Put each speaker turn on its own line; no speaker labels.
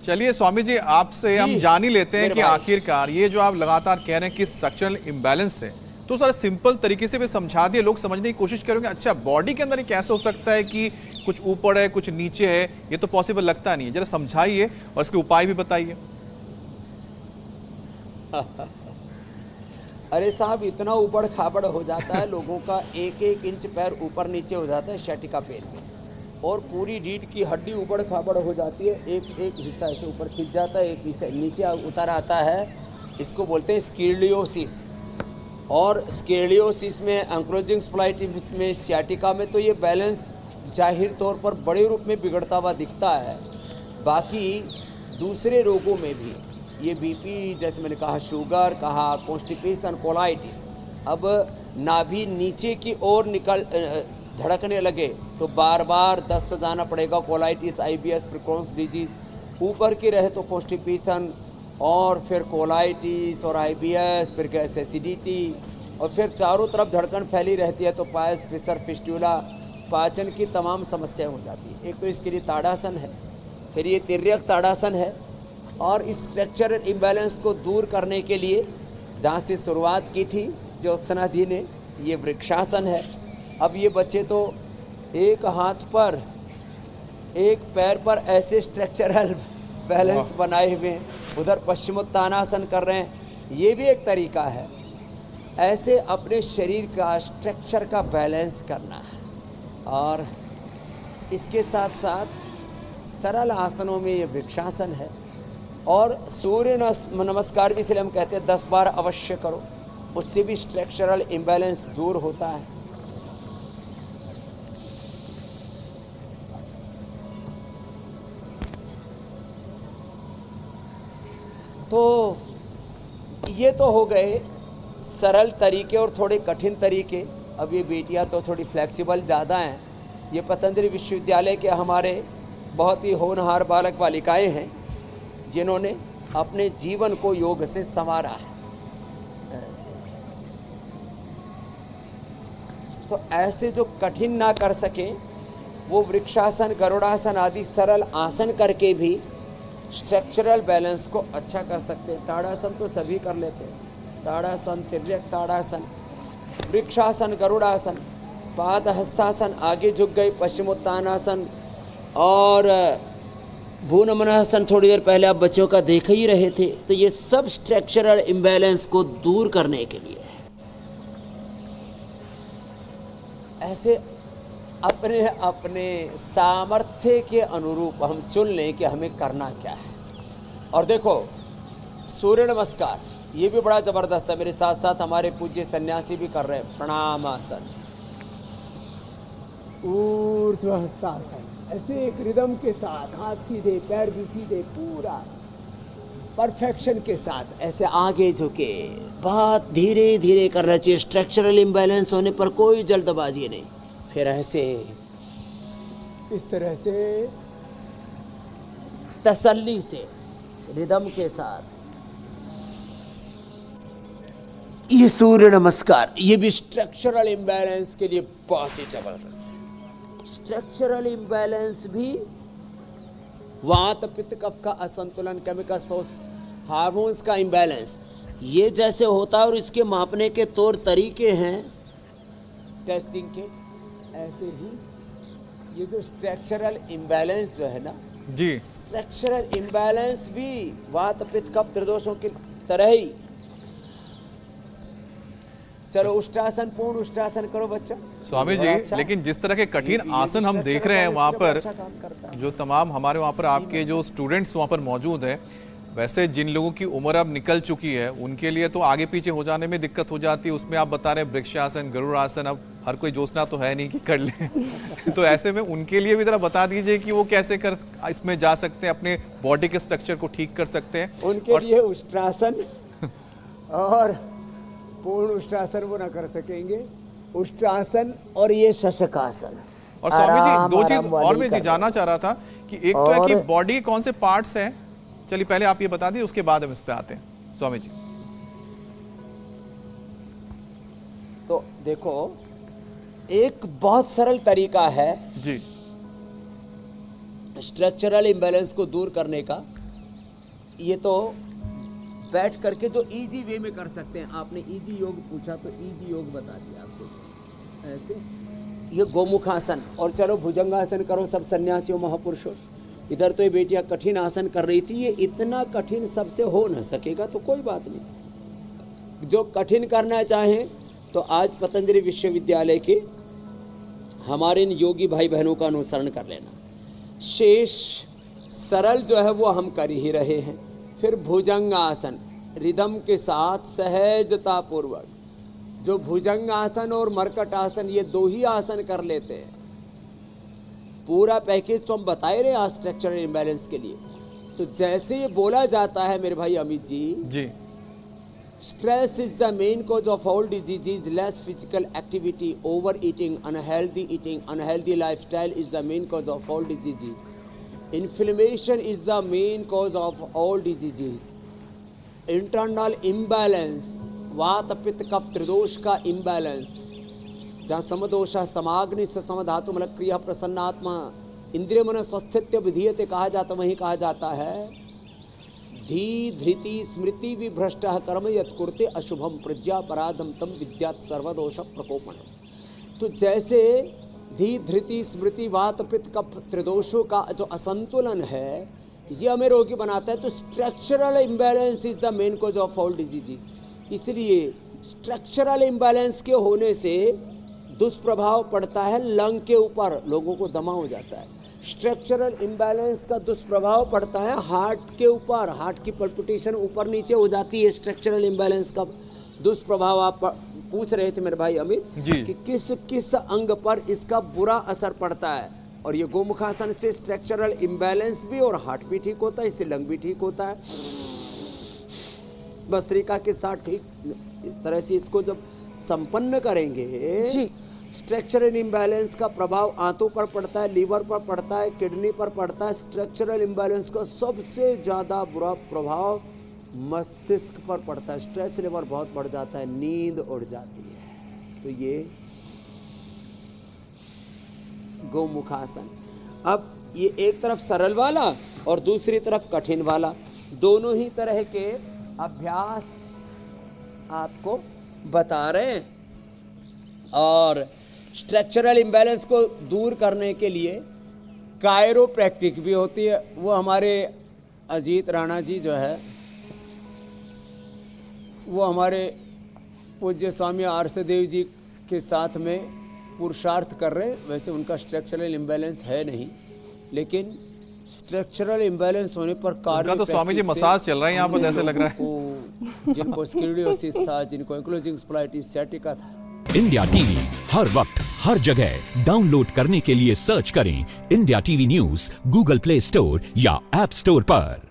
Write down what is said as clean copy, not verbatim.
चलिए स्वामी जी, आपसे हम जान ही लेते हैं कि आखिरकार ये जो आप लगातार कह रहे हैं कि स्ट्रक्चरल इम्बैलेंस है, तो सर सिंपल तरीके से भी समझा दिए, लोग समझने की कोशिश करेंगे। अच्छा, बॉडी के अंदर ये कैसे हो सकता है कि कुछ ऊपर है कुछ नीचे है? ये तो पॉसिबल लगता नहीं है। जरा समझाइए और इसके उपाय भी बताइए।
अरे साहब, इतना ऊबड़ खाबड़ हो जाता है लोगों का, 1-1 इंच पैर ऊपर नीचे हो जाता है शैटिका पेन में, और पूरी रीढ़ की हड्डी ऊबड़ खाबड़ हो जाती है। एक हिस्सा ऐसे ऊपर खिंच जाता है, एक हिस्सा नीचे उतर आता है। इसको बोलते हैं स्क्लेरोसिस। और स्क्लेरोसिस में, एंक्लोजिंग स्पॉन्डिलोसिस में, सियाटिका में तो ये बैलेंस जाहिर तौर पर बड़े रूप में बिगड़ता हुआ दिखता है। बाकी दूसरे रोगों में भी, ये बीपी, जैसे मैंने कहा शुगर, कहा कॉन्स्टिपेशन, कोलाइटिस, अब नाभि नीचे की ओर धड़कने लगे तो बार बार दस्त जाना पड़ेगा। कोलाइटिस, आईबीएस, क्रोन्स डिजीज, ऊपर की रहे तो कॉन्स्टिपेशन, और फिर कोलाइटिस और आईबीएस, फिर गैस एसिडिटी, और फिर चारों तरफ धड़कन फैली रहती है तो पायस, फिसर, फिस्टुला, पाचन की तमाम समस्याएं हो जाती है। एक तो इसके लिए ताड़ासन है, फिर ये तिर्यक ताड़ासन है, और इस स्ट्रक्चरल इम्बैलेंस को दूर करने के लिए जहाँ से शुरुआत की थी ज्योत्सना जी ने, ये वृक्षासन है। अब ये बच्चे तो एक हाथ पर, एक पैर पर ऐसे स्ट्रक्चरल बैलेंस बनाए हुए हैं, उधर पश्चिमोत्तानासन कर रहे हैं। ये भी एक तरीका है ऐसे अपने शरीर का स्ट्रक्चर का बैलेंस करना है। और इसके साथ साथ सरल आसनों में ये वृक्षासन है, और सूर्य नमस्कार भी इसलिए हम कहते हैं 10 बार अवश्य करो, उससे भी स्ट्रक्चरल इम्बैलेंस दूर होता है। तो ये तो हो गए सरल तरीके और थोड़े कठिन तरीके। अब ये बेटियां तो थोड़ी फ्लेक्सिबल ज़्यादा हैं। ये पतंजलि विश्वविद्यालय के हमारे बहुत ही होनहार बालक बालिकाएं हैं जिन्होंने अपने जीवन को योग से संवारा है। तो ऐसे जो कठिन ना कर सके वो वृक्षासन, गरुड़ासन आदि सरल आसन करके भी स्ट्रक्चरल बैलेंस को अच्छा कर सकते हैं। ताड़ासन तो सभी कर लेते हैं, ताड़ासन, तिर्यक ताड़ासन, वृक्षासन, गरुड़ासन, पाद हस्तासन, आगे झुक गए, पश्चिमोत्तानासन, और भूनमनासन थोड़ी देर पहले आप बच्चों का देख ही रहे थे। तो ये सब स्ट्रक्चरल इम्बैलेंस को दूर करने के लिए है। ऐसे अपने अपने सामर्थ्य के अनुरूप हम चुन लें कि हमें करना क्या है। और देखो, सूर्य नमस्कार ये भी बड़ा ज़बरदस्त है। मेरे साथ साथ हमारे पूज्य सन्यासी भी कर रहे हैं। प्रणामासन, ऊर्ध्वहस्तासन, ऐसे एक रिदम के साथ, हाथ सीधे, पैर भी सीधे, पूरा परफेक्शन के साथ ऐसे आगे झुके, बहुत धीरे धीरे करना चाहिए। स्ट्रक्चरल इम्बैलेंस होने पर कोई जल्दबाजी नहीं। फिर ऐसे इस तरह से तसल्ली से, रिदम के साथ, ये सूर्य नमस्कार ये भी स्ट्रक्चरल इम्बैलेंस के लिए बहुत ही जबरदस्त है। स्ट्रक्चरल इम्बैलेंस भी वात, पित्त, कफ का असंतुलन, केमिकल हार्मोन्स का इम्बैलेंस, ये जैसे होता है और इसके मापने के तौर तरीके हैं टेस्टिंग के, ऐसे ही ये जो स्ट्रक्चरल इम्बैलेंस जो है ना
जी,
स्ट्रक्चरल इम्बैलेंस भी वात, पित्त, कफ, त्रिदोषों की तरह ही। चलो उष्ट्रासन, पूर्ण उष्ट्रासन करो बच्चा।
स्वामी जी,
अच्छा।
लेकिन जिस तरह के कठिन आसन हम देख रहे हैं वहाँ पर, जो तमाम हमारे वहाँ पर आपके जो स्टूडेंट्स वहाँ पर मौजूद हैं, वैसे जिन लोगों की उम्र अब निकल चुकी है उनके लिए तो आगे पीछे हो जाने में दिक्कत हो जाती है। उसमें आप बता रहे हैं वृक्षासन, गरुड़ासन, अब हर कोई जोशना तो है नहीं कि कर ले तो ऐसे में उनके लिए भी जरा बता दीजिए कि वो कैसे कर इसमें जा सकते हैं, अपने बॉडी के स्ट्रक्चर को ठीक कर सकते हैं।
उनके लिए उष्ट्रासन और पूर्ण उष्ट्रासन वो ना कर सकेंगे, उष्ट्रासन और ये शशकासन।
और स्वामी जी, दो चीज और मैं जानना चाह रहा था कि एक तो है कि बॉडी के कौन से पार्ट्स हैं। चलिए पहले आप ये बता दिए, उसके बाद हम इस पे आते हैं स्वामी जी।
तो देखो, एक बहुत सरल तरीका है
जी
स्ट्रक्चरल इम्बैलेंस को दूर करने का, ये तो बैठ करके जो इजी वे में कर सकते हैं। आपने इजी योग पूछा तो इजी योग बता दिया आपको। ऐसे ये गोमुखासन, और चलो भुजंगासन करो सब सन्यासियों महापुरुषों। इधर तो ये बेटियां कठिन आसन कर रही थी, ये इतना कठिन सबसे हो न सकेगा तो कोई बात नहीं। जो कठिन करना चाहें तो आज पतंजलि विश्वविद्यालय के हमारे इन योगी भाई बहनों का अनुसरण कर लेना। शेष सरल जो है वो हम कर ही रहे हैं। फिर भुजंगासन रिदम के साथ सहजता पूर्वक, जो भुजंगासन और मरकट आसन ये दो ही आसन कर लेते हैं, पूरा पैकेज तो हम बता ही रहे हैं स्ट्रक्चरल इम्बैलेंस के लिए। तो जैसे ये बोला जाता है मेरे भाई Amit ji, stress is the main cause of all diseases, less physical activity, over eating, unhealthy lifestyle is the main cause of all diseases, inflammation is the main cause of all diseases, internal imbalance, vata pitta कफ त्रिदोष का imbalance, जहाँ समदोष समाग्नि से समधातु मल क्रिया प्रसन्नात्मा इंद्रिय मन स्वस्थित्य विधीयते कहा जाता, वहीं कहा जाता है धी धृति स्मृति विभ्रष्ट कर्म यत्कुर्ते अशुभम प्रज्ञा पराधम तम विद्यात् सर्वदोष प्रकोपन। तो जैसे धी धृति स्मृति वात पित्त कफ त्रिदोषों का जो असंतुलन है ये हमें रोगी बनाता है। तो structural imbalance is the main cause of all diseases. इसलिए स्ट्रक्चरल इम्बैलेंस के होने से दुष्प्रभाव पड़ता है लंग के ऊपर, लोगों को दमा हो जाता है। स्ट्रक्चरल इम्बैलेंस का दुष्प्रभाव पड़ता है हार्ट के ऊपर, हार्ट की पल्पिटेशन ऊपर नीचे हो जाती है। स्ट्रक्चरल इम्बैलेंस का दुष्प्रभाव आप पूछ रहे थे मेरे भाई अमित कि किस किस अंग पर इसका बुरा असर पड़ता है। और ये गोमुखासन से स्ट्रक्चरल इम्बैलेंस भी और हार्ट भी ठीक होता है, इससे लंग भी ठीक होता है। भस्त्रिका के साथ ठीक इस तरह से इसको जब संपन्न करेंगे जी। स्ट्रक्चरल इम्बैलेंस का प्रभाव आंतों पर पड़ता है, लीवर पर पड़ता है, किडनी पर पड़ता है। स्ट्रक्चरल इम्बैलेंस का सबसे ज़्यादा बुरा प्रभाव मस्तिष्क पर पड़ता है। स्ट्रेस लेवल बहुत बढ़ जाता है, नींद उड़ जाती है। तो ये गोमुखासन। अब ये एक तरफ सरल वाला और दूसरी तरफ कठिन वाला, दोनों ही तरह के अभ्यास आपको बता रहे हैं। और स्ट्रक्चरल इम्बैलेंस को दूर करने के लिए कायरोप्रैक्टिक भी होती है। वो हमारे अजीत राणा जी जो है वो हमारे पूज्य स्वामी आर्षदेव जी के साथ में पुरुषार्थ कर रहे हैं। वैसे उनका स्ट्रक्चरल इम्बैलेंस है नहीं, लेकिन स्ट्रक्चरल इम्बैलेंस होने पर कार्य
तो स्वामी जी मसाज चल रहा है यहाँ पर, जैसे लग रहा है।
जिनको स्क्लेरोसिस था, जिनको एंक्लोजिंग स्प्लाइटिस सैटिका था।
इंडिया टीवी हर वक्त हर जगह डाउनलोड करने के लिए सर्च करें India TV news Google play store या ऐप स्टोर पर।